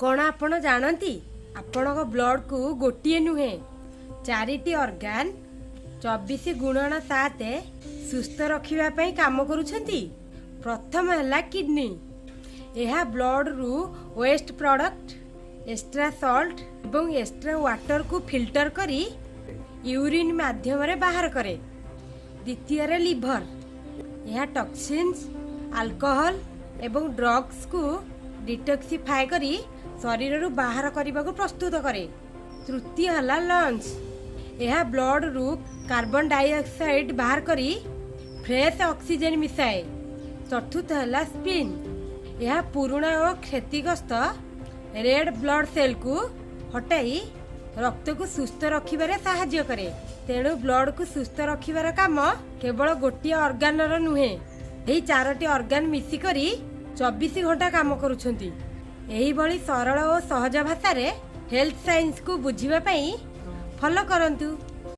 कौन आपण जानती आपण ब्लड को गोटे नुहे 4टी ऑर्गन 24 गुणन 7 सुस्थ रखिबा काम करुछंती। प्रथम है किडनी। यह ब्लड रु वेस्ट प्रोडक्ट एक्स्ट्रा सॉल्ट एवं एक्स्ट्रा वाटर को फिल्टर करी यूरिन माध्यम रे बाहर करे। द्वितीय रे लिवर। यह टॉक्सिन्स अल्कोहल एवं ड्रग्स को डिटॉक्सिफाई करी शरीर रु बाहर करने को प्रस्तुत करे। तृतीय है लंग्स। यह ब्लड रु कार्बन डाइऑक्साइड बाहर करी फ्रेश ऑक्सीजन मिसाए। चतुर्थ है स्प्लीन। यह पुराना और क्षतिग्रस्त रेड ब्लड सेल को हटाई रक्त को सुस्थ रखिबारे सहायता करे। तेणु ब्लड को सुस्थ रखिबार काम केवल गोटे ऑर्गन रो नुहे, यही 4टी ऑर्गन मिसिकरी 24 घंटा काम करुछंती। यही भली सरल और सहज भाषा रे हेल्थ साइंस को बुझिबा पई फॉलो करंतु।